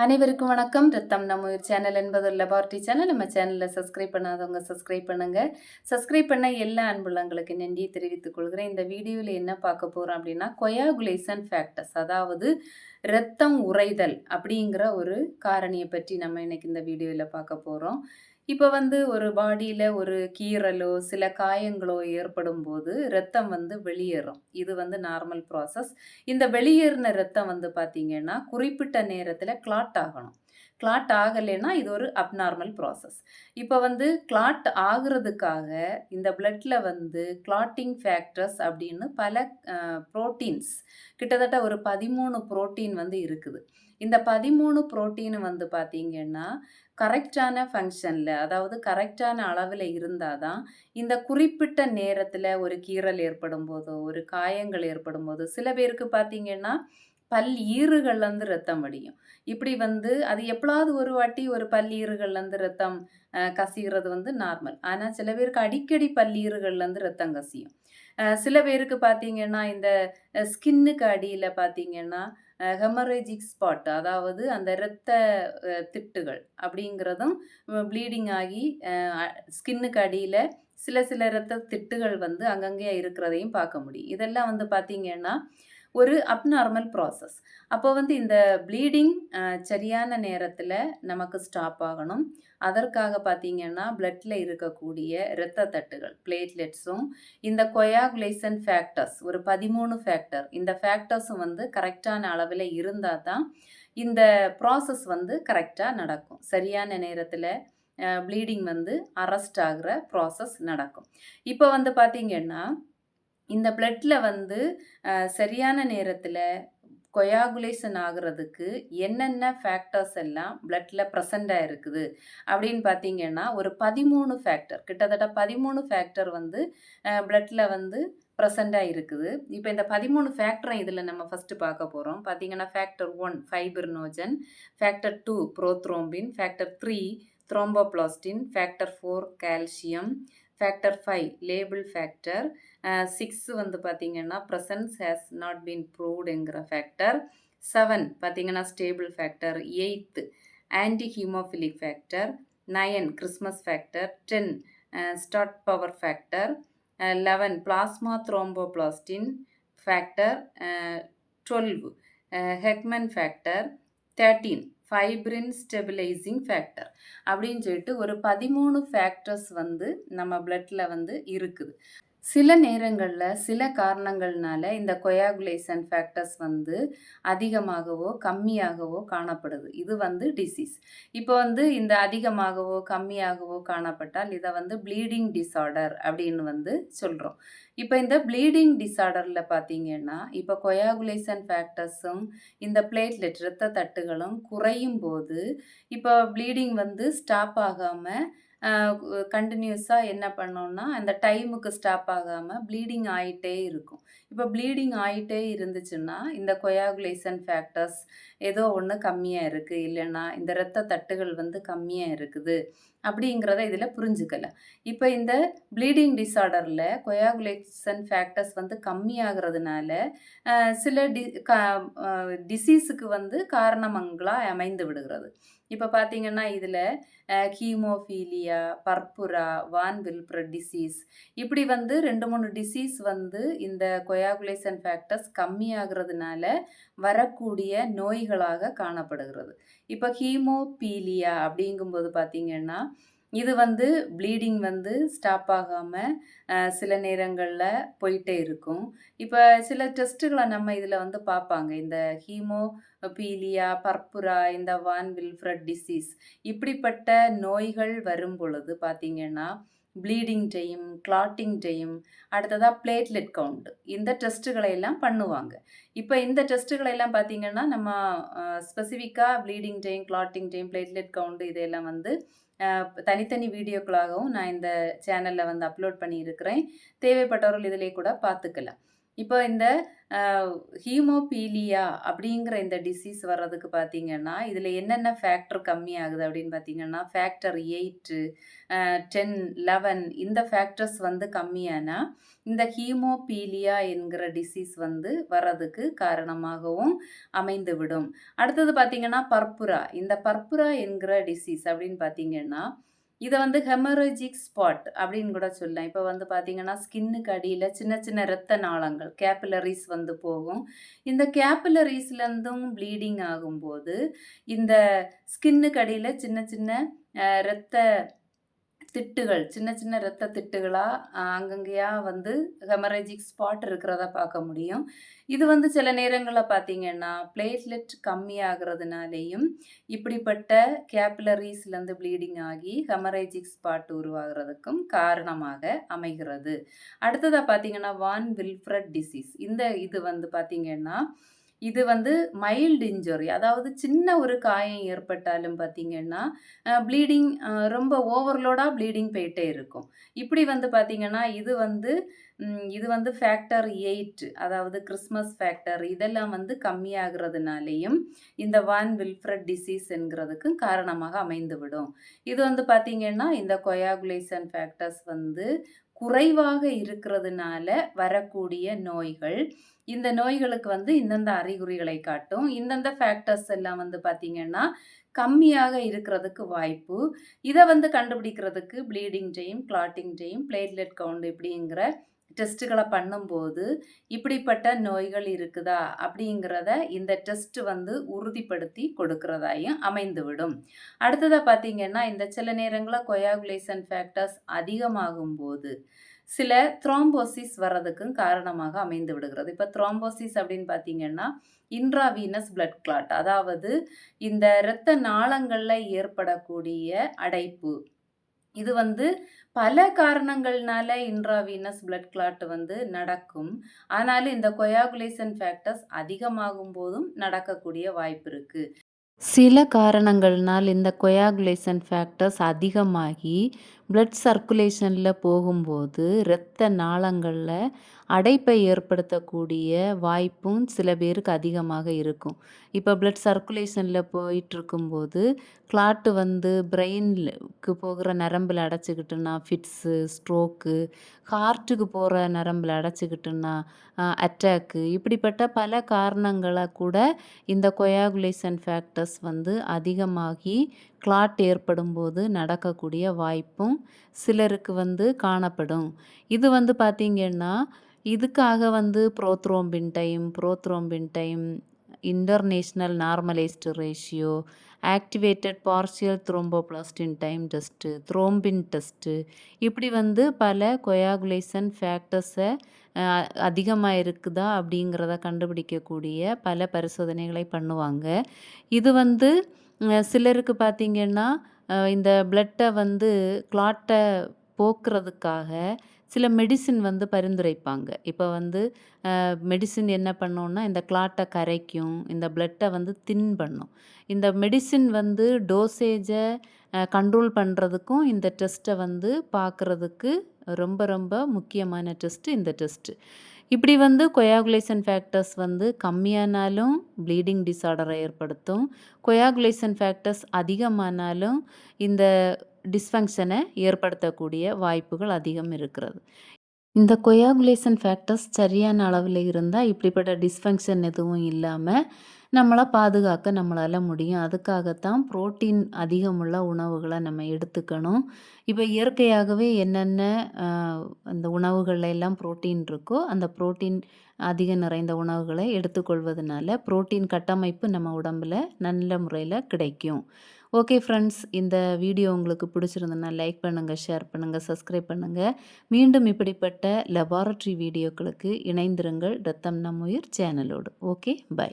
அனைவருக்கும் வணக்கம். ரத்தம் நம்ம உயிர் சேனல் என்பது லெபார்ட்டரி சேனல். நம்ம சேனலில் சப்ஸ்கிரைப் பண்ணாதவங்க சப்ஸ்கிரைப் பண்ணுங்க. சப்ஸ்கிரைப் பண்ண எல்லா அன்புள்ளங்களுக்கு நன்றியை தெரிவித்துக் கொள்கிறேன். இந்த வீடியோவில் என்ன பார்க்க போகிறோம் அப்படின்னா, கொயாகுலேஷன் ஃபேக்டர்ஸ், அதாவது இரத்தம் உறைதல் அப்படிங்கிற ஒரு காரணியை பற்றி நம்ம இன்னைக்கு இந்த வீடியோவில் பார்க்க போகிறோம். இப்போ ஒரு பாடியில் ஒரு கீறலோ சில காயங்களோ ஏற்படும் போது இரத்தம் வெளியேறும். இது நார்மல் ப்ராசஸ். இந்த வெளியேறின இரத்தம் பார்த்தீங்கன்னா குறிப்பிட்ட நேரத்தில் கிளாட் ஆகணும். கிளாட் ஆகலைன்னா இது ஒரு அப்நார்மல் ப்ராசஸ். இப்போ கிளாட் ஆகுறதுக்காக இந்த பிளட்ல கிளாட்டிங் ஃபேக்டர்ஸ் அப்படின்னு பல புரோட்டீன்ஸ், கிட்டத்தட்ட ஒரு 13 புரோட்டீன் இருக்குது. இந்த 13 புரோட்டீன் பார்த்தீங்கன்னா கரெக்டான ஃபங்க்ஷனில், அதாவது கரெக்டான அளவில் இருந்தால் தான் இந்த குறிப்பிட்ட நேரத்தில் ஒரு கீறல் ஏற்படும் போதோ ஒரு காயங்கள் ஏற்படும் போதோ, சில பேருக்கு பார்த்தீங்கன்னா பல் ஈறுகள்லேருந்து ரத்தம் வடியும். இப்படி அது எப்பளாவது ஒரு வாட்டி ஒரு பல் ஈறுகள்லேருந்து ரத்தம் கசிகிறது நார்மல். ஆனால் சில பேருக்கு அடிக்கடி பல் ஈறுகள்லேருந்து ரத்தம் கசியும். சில பேருக்கு பார்த்தீங்கன்னா இந்த ஸ்கின்னுக்கு அடியில் பார்த்தீங்கன்னா ஹெமரேஜிக் ஸ்பாட், அதாவது அந்த இரத்த திட்டுகள் அப்படிங்கிறதும் ப்ளீடிங் ஆகி ஸ்கின்னுக்கு அடியில் சில சில இரத்த திட்டுகள் அங்கங்கே இருக்கிறதையும் பார்க்க முடியும். இதெல்லாம் பார்த்தீங்கன்னா ஒரு அப்நார்மல் ப்ராசஸ். அப்போ இந்த ப்ளீடிங் சரியான நேரத்தில் நமக்கு ஸ்டாப் ஆகணும். அதற்காக பார்த்தீங்கன்னா பிளட்டில் இருக்கக்கூடிய இரத்த தட்டுகள், பிளேட்லெட்ஸும் இந்த கொயாகுலேஷன் ஃபேக்டர்ஸ், ஒரு 13 ஃபேக்டர், இந்த ஃபேக்டர்ஸும் கரெக்டான அளவில் இருந்தால் தான் இந்த ப்ராசஸ் கரெக்டாக நடக்கும். சரியான நேரத்தில் ப்ளீடிங் அரெஸ்ட் ஆகிற ப்ராசஸ் நடக்கும். இப்போ பார்த்தீங்கன்னா இந்த பிளட்ல சரியான நேரத்தில் கொயாகுலேஷன் ஆகுறதுக்கு என்னென்ன ஃபேக்டர்ஸ் எல்லாம் பிளட்ல ப்ரெசண்டாக இருக்குது அப்படின்னு பார்த்தீங்கன்னா ஒரு 13 ஃபேக்டர், கிட்டத்தட்ட 13 ஃபேக்டர் பிளட்ல ப்ரெசண்டாக இருக்குது. இப்போ இந்த 13 ஃபேக்டரை இதில் நம்ம ஃபஸ்ட்டு பார்க்க போகிறோம். பார்த்தீங்கன்னா factor 1 fibrinogen, factor 2 prothrombin, factor 3 thromboplastin, factor 4 calcium, factor 5 labile factor, 6 பார்த்தீங்கன்னா ப்ரெசன்ஸ் ஹேஸ் நாட் பீன் ப்ரூவ்டுங்கிற ஃபேக்டர், 7 பார்த்தீங்கன்னா stable factor, 8 antihaemophilic factor, 9 Christmas factor, 10 Stuart Prower factor, 11 plasma thromboplastin factor, 12 Hageman factor, 13 fibrin stabilising factor அப்படின்னு சொல்லிட்டு ஒரு 13 factors நம்ம பிளட்டில் இருக்குது. சில நேரங்களில் சில காரணங்கள்னால இந்த கொயாகுலேஷன் ஃபேக்டர்ஸ் அதிகமாகவோ கம்மியாகவோ காணப்படுது. இது டிசீஸ். இப்போ இந்த அதிகமாகவோ கம்மியாகவோ காணப்பட்டால் இதை ப்ளீடிங் டிஸார்டர் அப்படின்னு சொல்கிறோம். இப்போ இந்த ப்ளீடிங் டிஸார்டரில் பார்த்தீங்கன்னா இப்போ கொயாகுலேஷன் ஃபேக்டர்ஸும் இந்த பிளேட்லெட் இரத்த தட்டுகளும் குறையும் போது இப்போ ப்ளீடிங் ஸ்டாப் ஆகாமல் கண்டினியூஸாக என்ன பண்ணோம்னா அந்த டைமுக்கு ஸ்டாப் ஆகாமல் ப்ளீடிங் ஆகிட்டே இருக்கும். இப்போ ப்ளீடிங் ஆகிட்டே இருந்துச்சுன்னா இந்த கொயாகுலேஷன் ஃபேக்டர்ஸ் ஏதோ ஒன்று கம்மியாக இருக்குது, இல்லைன்னா இந்த இரத்த தட்டுகள் கம்மியாக இருக்குது அப்படிங்கிறத இதில் புரிஞ்சுக்கலாம். இப்போ இந்த ப்ளீடிங் டிஸார்டரில் கொயாகுலேஷன் ஃபேக்டர்ஸ் கம்மியாகிறதுனால சில டிசீஸுக்கு காரணங்களாக அமைந்து விடுகிறது. இப்போ பார்த்தீங்கன்னா இதில் ஹீமோஃபீலியா, பர்புரா, வான் வில்ப்ரட் டிசீஸ், இப்படி 2-3 டிசீஸ் இந்த கொயாகுலேஷன் ஃபேக்டர்ஸ் கம்மியாகிறதுனால வரக்கூடிய நோய்களாக காணப்படுகிறது. இப்போ ஹீமோபீலியா அப்படிங்கும்போது பார்த்தீங்கன்னா இது ப்ளீடிங் ஸ்டாப் ஆகாமல் சில நேரங்களில் போயிட்டே இருக்கும். இப்போ சில டெஸ்ட்டுகளை நம்ம இதில் பார்ப்பாங்க. இந்த ஹீமோபீலியா, பர்புரா, இந்த வான் வில்ப்ரட் டிசீஸ், இப்படிப்பட்ட நோய்கள் வரும் பொழுது பார்த்தீங்கன்னா ப்ளீடிங் டைம், கிளாட்டிங் டைம், அடுத்ததாக பிளேட்லெட் கவுண்ட், இந்த டெஸ்ட்டுகளை எல்லாம் பண்ணுவாங்க. இப்போ இந்த டெஸ்ட்டுகளை எல்லாம் பார்த்தீங்கன்னா நம்ம ஸ்பெசிஃபிக்காக bleeding time, clotting time, platelet count இதையெல்லாம் தனித்தனி வீடியோக்களாகவும் நான் இந்த சேனலில் அப்லோட் பண்ணியிருக்கிறேன். தேவைப்பட்டவர்கள் இதிலே கூட பார்த்துக்கலாம். இப்போ இந்த அ ஹீமோபீலியா அப்படிங்கிற இந்த டிசீஸ் வர்றதுக்கு பார்த்தீங்கன்னா, இதில என்னென்ன ஃபேக்டர் கம்மியாகுது அப்படின்னு பார்த்தீங்கன்னா, ஃபேக்டர் 8, 10, 11 இந்த ஃபேக்டர்ஸ் வந்து கம்மியானா, இந்த ஹீமோபீலியா என்கிற டிசீஸ் வந்து வர்றதுக்கு காரணமாகவும் அமைந்துவிடும். அடுத்தது பார்த்தீங்கன்னா, பர்புரா. இந்த பர்புரா என்கிற டிசீஸ் அப்படின்னு பார்த்தீங்கன்னா, இத வந்து ஹெமரேஜிக் ஸ்பாட் அப்படின்னு கூட சொல்லலாம். இப்ப வந்து பார்த்தீங்கன்னா, ஸ்கின்னுக்கு அடியில சின்ன சின்ன இரத்த நாளங்கள், கேப்பிலரீஸ் வந்து போகும். இந்த கேப்பிலரீஸ்லருந்தும் ப்ளீடிங் ஆகும்போது, இந்த ஸ்கின்னுக்கு அடியில சின்ன சின்ன இரத்த திட்டுகள், சின்ன சின்ன இரத்த திட்டுகளா அங்கங்கேயா வந்து ஹெமரேஜிக் ஸ்பாட் இருக்கிறத பார்க்க முடியும். இது வந்து சில நேரங்கள்ல பார்த்தீங்கன்னா, பிளேட்லெட் கம்மியாகிறதுனாலேயும், இப்படிப்பட்ட கேப்பிலரீஸ்லேருந்து ப்ளீடிங் ஆகி ஹெமரேஜிக் ஸ்பாட் உருவாகுறதுக்கும் காரணமாக அமைகிறது. அடுத்ததா பார்த்தீங்கன்னா, வான் வில்ஃப்ரெட் டிசீஸ். இந்த இது வந்து பார்த்தீங்கன்னா, இது வந்து மைல்டு இன்ஜுரி. அதாவது சின்ன ஒரு காயம் ஏற்பட்டாலும் பார்த்தீங்கன்னா, ப்ளீடிங் ரொம்ப ஓவர்லோடா ப்ளீடிங் போயிட்டே இருக்கும். இப்படி வந்து பார்த்தீங்கன்னா, இது வந்து ஃபேக்டர் 8 அதாவது கிறிஸ்மஸ் ஃபேக்டர் இதெல்லாம் வந்து கம்மியாகிறதுனாலேயும், இந்த வான் வில்ஃப்ரெட் டிசீஸ் என்கிறதுக்கும் காரணமாக அமைந்துவிடும். இது வந்து பார்த்தீங்கன்னா, இந்த கொயாகுலேஷன் ஃபேக்டர்ஸ் வந்து குறைவாக இருக்கிறதுனால வரக்கூடிய நோய்கள். இந்த நோய்களுக்கு வந்து இந்தந்த அறிகுறிகளை காட்டும். இந்தந்த ஃபேக்டர்ஸ் எல்லாம் வந்து பார்த்தீங்கன்னா, கம்மியாக இருக்கிறதுக்கு வாய்ப்பு. இத வந்து கண்டுபிடிக்கிறதுக்கு bleeding time, clotting time, platelet count இப்படிங்கிற டெஸ்ட்டுகள பண்ணும்போது, இப்படிப்பட்ட நோய்கள் இருக்குதா? அப்படிங்கிறத இந்த டெஸ்ட் வந்து உறுதிப்படுத்தி கொடுக்கிறதாயும் அமைந்துவிடும். அடுத்ததா பார்த்தீங்கன்னா, இந்த சில நேரங்கள்ல கொயாகுலேஷன் ஃபேக்டர்ஸ் அதிகமாகும்போது, சில த்ரோம்போசிஸ் வர்றதுக்கும் காரணமாக அமைந்து விடுகிறது. இப்ப த்ரோம்போசிஸ் அப்படின்னு பார்த்தீங்கன்னா, இன்ட்ராவீனஸ் பிளட் கிளாட் அதாவது இந்த இரத்த நாளங்கள்ல ஏற்படக்கூடிய அடைப்பு. இது வந்து பல காரணங்கள்னால இன்ட்ராவீனஸ் பிளட் கிளாட் வந்து நடக்கும். ஆனாலும் இந்த கொயாகுலேஷன் ஃபேக்டர்ஸ் அதிகமாகும் போதும் நடக்கக்கூடிய வாய்ப்பு இருக்கு. சில காரணங்கள்னால் இந்த கொயாகுலேஷன் ஃபேக்டர்ஸ் அதிகமாகி பிளட் சர்க்குலேஷனில் போகும்போது இரத்த நாளங்களில் அடைப்பை ஏற்படுத்தக்கூடிய வாய்ப்பும் சில பேருக்கு அதிகமாக இருக்கும். இப்போ பிளட் சர்க்குலேஷனில் போயிட்டுருக்கும்போது கிளாட்டு வந்து பிரெயினுக்கு போகிற நரம்பில் அடைச்சிக்கிட்டுன்னா ஃபிட்ஸு, ஸ்ட்ரோக்கு, ஹார்ட்டுக்கு போகிற நரம்பில் அடைச்சிக்கிட்டுன்னா அட்டாக்கு இப்படிப்பட்ட பல காரணங்களை கூட இந்த கொயாகுலேஷன் ஃபேக்டர்ஸ் வந்து அதிகமாகி கிளாட் ஏற்படும்போது நடக்கக்கூடிய வாய்ப்பும் சிலருக்கு வந்து காணப்படும். இது வந்து பார்த்திங்கன்னா, இதுக்காக வந்து prothrombin time, international normalised ratio, activated partial thromboplastin time test, thrombin test இப்படி வந்து பல கொயாகுலேஷன் ஃபேக்டர்ஸை அதிகமாக இருக்குதா அப்படிங்கிறத கண்டுபிடிக்கக்கூடிய பல பரிசோதனைகளை பண்ணுவாங்க. இது வந்து சிலருக்கு பார்த்திங்கன்னா, இந்த பிளட்டை வந்து கிளாட்டை போக்குறதுக்காக சில மெடிசின் வந்து பரிந்துரைப்பாங்க. இப்போ வந்து மெடிசின் என்ன பண்ணும்னா, இந்த கிளாட்டை கரைக்கும், இந்த பிளட்டை வந்து தின் பண்ணும். இந்த மெடிசின் வந்து டோசேஜை கண்ட்ரோல் பண்ணுறதுக்கும் இந்த டெஸ்ட்டை வந்து பார்க்குறதுக்கு ரொம்ப ரொம்ப முக்கியமான டெஸ்ட்டு இந்த டெஸ்ட்டு. இப்படி வந்து கொயாகுலேஷன் ஃபேக்டர்ஸ் வந்து கம்மியானாலும் ப்ளீடிங் டிஸார்டரை ஏற்படுத்தும். கொயாகுலேஷன் ஃபேக்டர்ஸ் அதிகமானாலும் இந்த டிஸ்ஃபங்க்ஷனை ஏற்படுத்தக்கூடிய வாய்ப்புகள் அதிகம் இருக்கிறது. இந்த கொயாகுலேஷன் ஃபேக்டர்ஸ் சரியான அளவில் இருந்தால் இப்படிப்பட்ட டிஸ்ஃபங்க்ஷன் எதுவும் இல்லாமல் நம்மளை பாதுகாக்க நம்மளால் முடியும். அதுக்காகத்தான் புரோட்டீன் அதிகமுள்ள உணவுகளை நம்ம எடுத்துக்கணும். இப்போ இயற்கையாகவே என்னென்ன அந்த உணவுகள்ல எல்லாம் புரோட்டீன் இருக்கோ அந்த புரோட்டீன் அதிகம் நிறைந்த உணவுகளை எடுத்துக்கொள்வதனால புரோட்டீன் கட்டமைப்பு நம்ம உடம்பில் நல்ல முறையில் கிடைக்கும். ஓகே ஃப்ரெண்ட்ஸ், இந்த வீடியோ உங்களுக்கு பிடிச்சிருந்ததுன்னா லைக் பண்ணுங்கள், ஷேர் பண்ணுங்கள், சப்ஸ்கிரைப் பண்ணுங்கள். மீண்டும் இப்படிப்பட்ட லெபார்ட்டரி வீடியோக்களுக்கு இணைந்திருங்கள் ரத்தம் நம் உயிர் சேனலோடு. Okay, by.